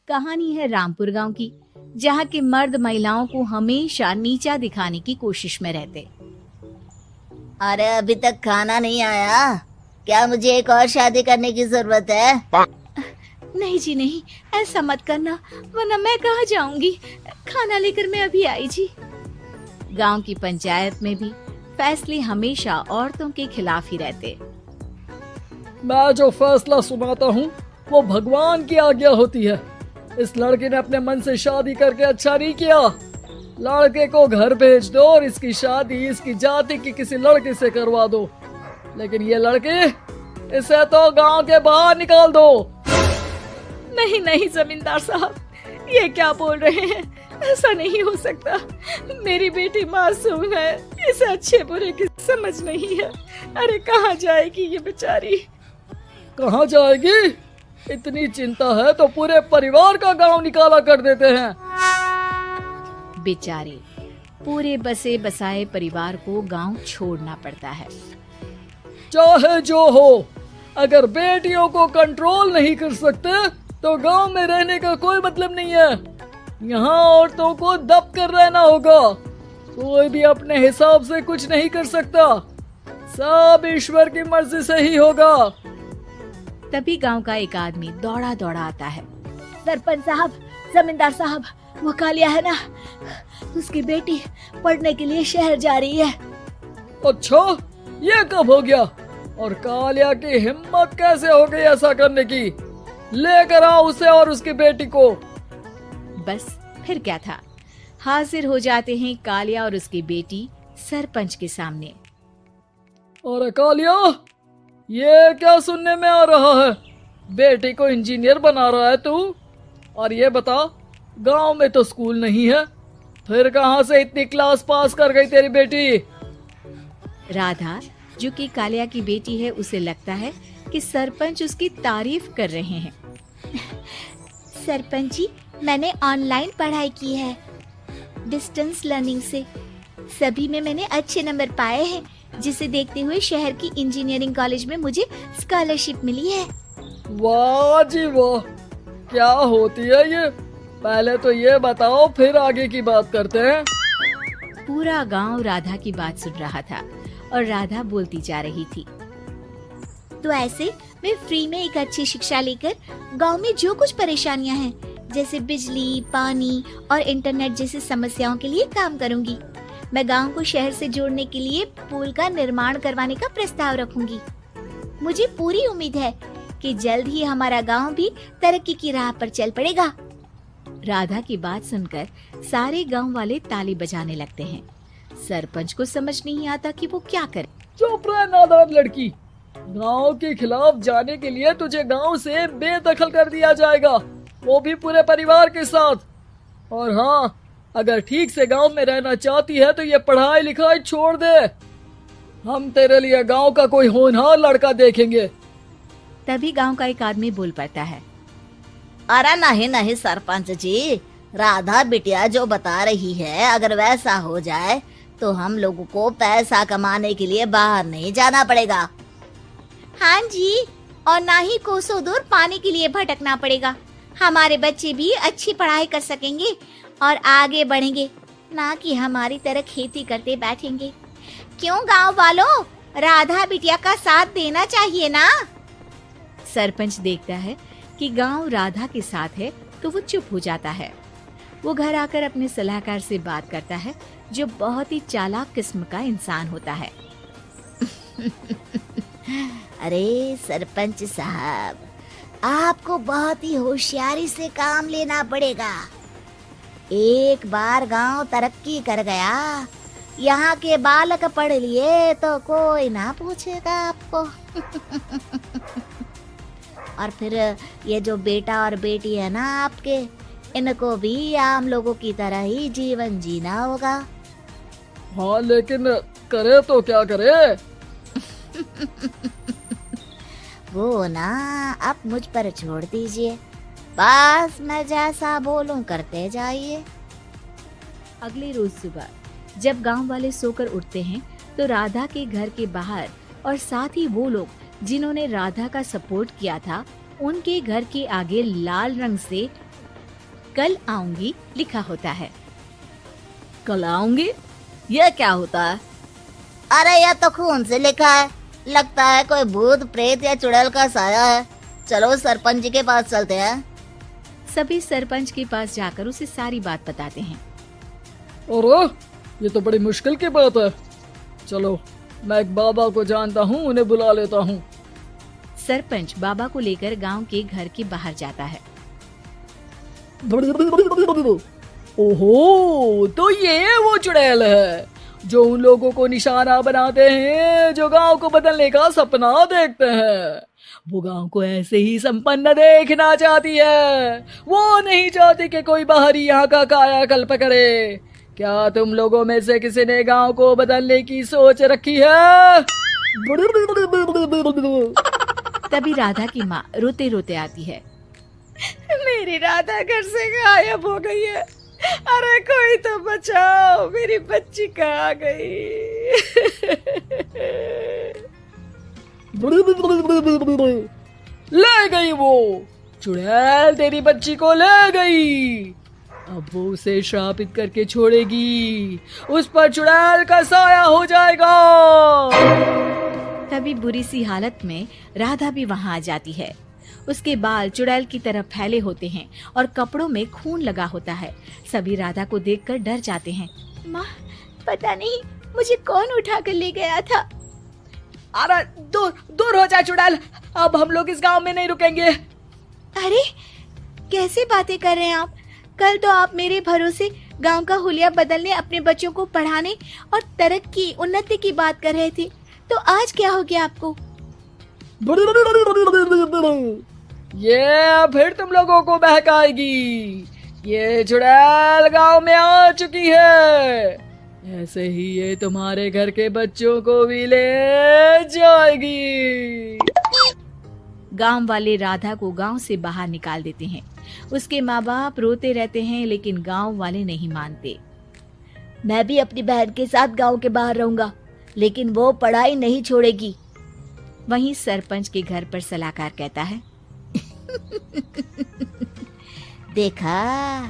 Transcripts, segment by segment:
कहानी है रामपुर गांव की, जहाँ के मर्द महिलाओं को हमेशा नीचा दिखाने की कोशिश में रहते। अरे अभी तक खाना नहीं आया, क्या मुझे एक और शादी करने की जरूरत है? नहीं जी नहीं, ऐसा मत करना, वरना मैं कहाँ जाऊंगी। खाना लेकर मैं अभी आई जी। गांव की पंचायत में भी फैसले हमेशा औरतों के खिलाफ ही रहते। मैं जो फैसला सुनाता हूँ वो भगवान की आज्ञा होती है। इस लड़के ने अपने मन से शादी करके अच्छा नहीं किया। लड़के को घर भेज दो और इसकी शादी इसकी जाति की किसी लड़के से करवा दो, लेकिन ये लड़की, इसे तो गांव के बाहर निकाल दो। नहीं नहीं जमींदार साहब, ये क्या बोल रहे हैं? ऐसा नहीं हो सकता। मेरी बेटी मासूम है, इसे अच्छे बुरे की समझ नहीं है। अरे कहाँ जाएगी ये बेचारी? कहाँ जाएगी? इतनी चिंता है तो पूरे परिवार का गांव निकाला कर देते हैं। बेचारे पूरे बसे बसाए परिवार को गांव छोड़ना पड़ता है। चाहे जो हो, अगर बेटियों को कंट्रोल नहीं कर सकते तो गांव में रहने का कोई मतलब नहीं है। यहाँ औरतों को दब कर रहना होगा। कोई भी अपने हिसाब से कुछ नहीं कर सकता, सब ईश्वर की मर्जी से ही होगा। तभी गांव का एक आदमी दौड़ा दौड़ा आता है। सरपंच साहब, जमींदार साहब, वो कालिया है ना, उसकी बेटी पढ़ने के लिए शहर जा रही है। अच्छा, ये कब हो गया? और कालिया की हिम्मत कैसे हो गई ऐसा करने की? लेकर आओ उसे और उसकी बेटी को। बस फिर क्या था, हाजिर हो जाते हैं कालिया और उसकी बेटी सरपंच के सामने। और कालिया, ये क्या सुनने में आ रहा है? बेटी को इंजीनियर बना रहा है तू? और ये बता, गांव में तो स्कूल नहीं है, फिर कहां से इतनी क्लास पास कर गई तेरी बेटी? राधा, जो कि कालिया की बेटी है, उसे लगता है कि सरपंच उसकी तारीफ कर रहे हैं। सरपंच जी, मैंने ऑनलाइन पढ़ाई की है, डिस्टेंस लर्निंग से। सभी में मैंने अच्छे नंबर पाए हैं, जिसे देखते हुए शहर की इंजीनियरिंग कॉलेज में मुझे स्कॉलरशिप मिली है। वाह जी वाह, क्या होती है ये? पहले तो ये बताओ, फिर आगे की बात करते हैं। पूरा गांव राधा की बात सुन रहा था और राधा बोलती जा रही थी। तो ऐसे मैं फ्री में एक अच्छी शिक्षा लेकर गांव में जो कुछ परेशानियां हैं, जैसे बिजली, पानी और इंटरनेट जैसी समस्याओं के लिए काम करूंगी। मैं गांव को शहर से जोड़ने के लिए पुल का निर्माण करवाने का प्रस्ताव रखूंगी। मुझे पूरी उम्मीद है कि जल्द ही हमारा गांव भी तरक्की की राह पर चल पड़ेगा। राधा की बात सुनकर सारे गांव वाले ताली बजाने लगते हैं। सरपंच को समझ नहीं आता कि वो क्या करे। चुप रह नादान लड़की, गांव के खिलाफ जाने के लिए तुझे गांव से बेदखल कर दिया जाएगा, वो भी पूरे परिवार के साथ। और हाँ, अगर ठीक से गांव में रहना चाहती है तो ये पढ़ाई लिखाई छोड़ दे। हम तेरे लिए गांव का कोई होनहार लड़का देखेंगे। तभी गांव का एक आदमी बोल पड़ता है। अरे नहीं नहीं सरपंच जी, राधा बिटिया जो बता रही है, अगर वैसा हो जाए तो हम लोगों को पैसा कमाने के लिए बाहर नहीं जाना पड़ेगा। हाँ जी, और ना ही कोसों दूर पानी के लिए भटकना पड़ेगा। हमारे बच्चे भी अच्छी पढ़ाई कर सकेंगे और आगे बढ़ेंगे, ना कि हमारी तरह खेती करते बैठेंगे। क्यों गांव वालों, राधा बिटिया का साथ देना चाहिए ना। सरपंच देखता है कि गांव राधा के साथ है तो वो चुप हो जाता है। वो घर आकर अपने सलाहकार से बात करता है, जो बहुत ही चालाक किस्म का इंसान होता है। अरे सरपंच साहब, आपको बहुत ही होशियारी से काम लेना पड़ेगा। एक बार गांव तरक्की कर गया, यहाँ के बालक पढ़ लिए तो कोई ना पूछेगा आपको। और फिर ये जो बेटा और बेटी है ना आपके, इनको भी आम लोगों की तरह ही जीवन जीना होगा। हाँ, लेकिन करे तो क्या करे? वो ना आप मुझ पर छोड़ दीजिए, बस मैं जैसा बोलूं करते जाइए। अगले रोज सुबह जब गांव वाले सोकर उठते हैं तो राधा के घर के बाहर और साथ ही वो लोग जिन्होंने राधा का सपोर्ट किया था, उनके घर के आगे लाल रंग से कल आऊंगी लिखा होता है। कल आऊंगी, यह क्या होता है? अरे यह तो खून से लिखा है, लगता है कोई भूत प्रेत या चुड़ैल का साया है। चलो सरपंच जी के पास चलते हैं। सभी सरपंच के पास जाकर उसे सारी बात बताते हैं। अरे ये तो बड़ी मुश्किल की बात है। चलो मैं एक बाबा को जानता हूँ, उन्हें बुला लेता हूँ। सरपंच बाबा को लेकर गांव के घर के बाहर जाता है। ओहो, तो ये वो चुड़ैल है जो उन लोगों को निशाना बनाते हैं जो गांव को बदलने का सपना देखते हैं। वो गांव को ऐसे ही संपन्न देखना चाहती है, वो नहीं चाहती कि कोई बाहरी यहाँ का कायाकल्प करे। क्या तुम लोगों में से किसी ने गांव को बदलने की सोच रखी है? तभी राधा की माँ रोते रोते आती है। मेरी राधा घर से गायब हो गई है। अरे कोई तो बचाओ, मेरी बच्ची कहाँ गई? ले गई वो चुड़ैल, तेरी बच्ची को ले गई। अब वो उसे श्रापित करके छोड़ेगी, उस पर चुड़ैल का साया हो जाएगा। तभी बुरी सी हालत में राधा भी वहां आ जाती है। उसके बाल चुड़ैल की तरह फैले होते हैं और कपड़ों में खून लगा होता है। सभी राधा को देखकर डर जाते हैं। माँ, पता नहीं मुझे कौन उठा कर ले गया था। अरे दूर दूर हो जा चुड़ैल, अब हम लोग इस गांव में नहीं रुकेंगे। अरे कैसे बातें कर रहे हैं आप? कल तो आप मेरे भरोसे गांव का हुलिया बदलने, अपने बच्चों को पढ़ाने और तरक्की उन्नति की बात कर रहे थे, तो आज क्या हो गया आपको? ये फिर तुम लोगों को बहकाएगी। ये चुड़ैल गांव में आ चुकी है, ऐसे ही ये तुम्हारे घर के बच्चों को भी ले जाएगी। गांव वाले राधा को गांव से बाहर निकाल देते हैं। उसके माँ बाप रोते रहते हैं, लेकिन गांव वाले नहीं मानते। मैं भी अपनी बहन के साथ गांव के बाहर रहूंगा, लेकिन वो पढ़ाई नहीं छोड़ेगी। वहीं सरपंच के घर पर सलाहकार कहता है। देखा,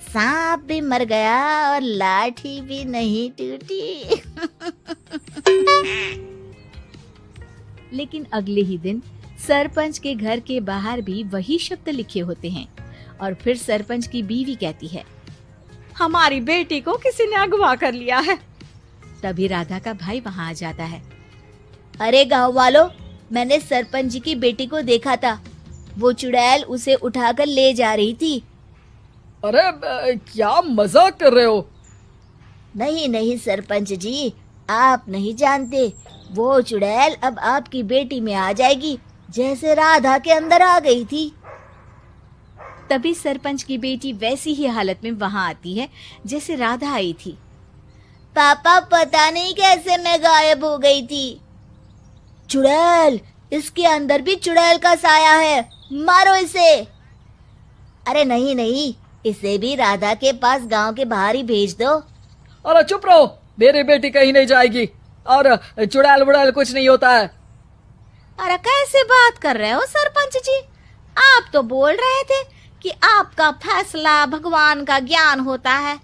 सांप भी मर गया और लाठी भी नहीं टूटी। लेकिन अगले ही दिन सरपंच के घर के बाहर भी वही शब्द लिखे होते हैं। और फिर सरपंच की बीवी कहती है, हमारी बेटी को किसी ने अगवा कर लिया है। तभी राधा का भाई वहां आ जाता है। अरे गांव वालों, मैंने सरपंच जी की बेटी को देखा था। वो चुड़ैल उसे उठाकर ले जा रही थी। अरे क्या मजाक कर रहे हो? नहीं नहीं सरपंच जी, आप नहीं जानते। वो चुड़ैल अब आपकी बेटी में आ जाएगी, जैसे राधा के अंदर आ गई थी। तभी सरपंच की बेटी वैसी ही हालत में वहां आती है जैसे राधा आई थी। पापा, पता नहीं कैसे मैं गायब हो गई थी। चुड़ैल, इसके अंदर भी चुड़ैल का साया है, मारो इसे। अरे नहीं नहीं, इसे भी राधा के पास गांव के बाहर ही भेज दो। अरे चुप रहो, मेरी बेटी कहीं नहीं जाएगी और चुड़ैल वुड़ैल कुछ नहीं होता है। अरे कैसे बात कर रहे हो सरपंच जी? आप तो बोल रहे थे कि आपका फैसला भगवान का ज्ञान होता है,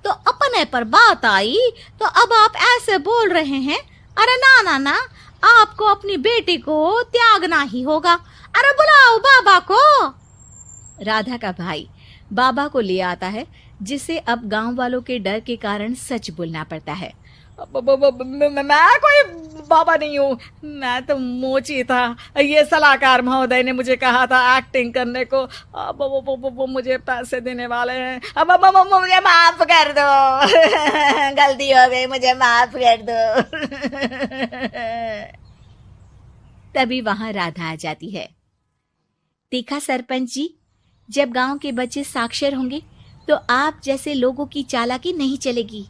तो अपने पर बात आई तो अब आप ऐसे बोल रहे हैं। अरे ना ना ना, आपको अपनी बेटी को त्यागना ही होगा। अरे बुलाओ बाबा को। राधा का भाई बाबा को ले आता है, जिसे अब गांव वालों के डर के कारण सच बोलना पड़ता है। मैं कोई बाबा नहीं हूँ, मैं तो मोची था। ये सलाहकार महोदय ने मुझे कहा था एक्टिंग करने को। अब वो मुझे पैसे देने वाले हैं। अब मुझे माफ कर दो। गलती हो गई, मुझे माफ कर दो। तभी वहां राधा आ जाती है। देखा सरपंच जी, जब गांव के बच्चे साक्षर होंगे तो आप जैसे लोगों की चालाकी नहीं चलेगी।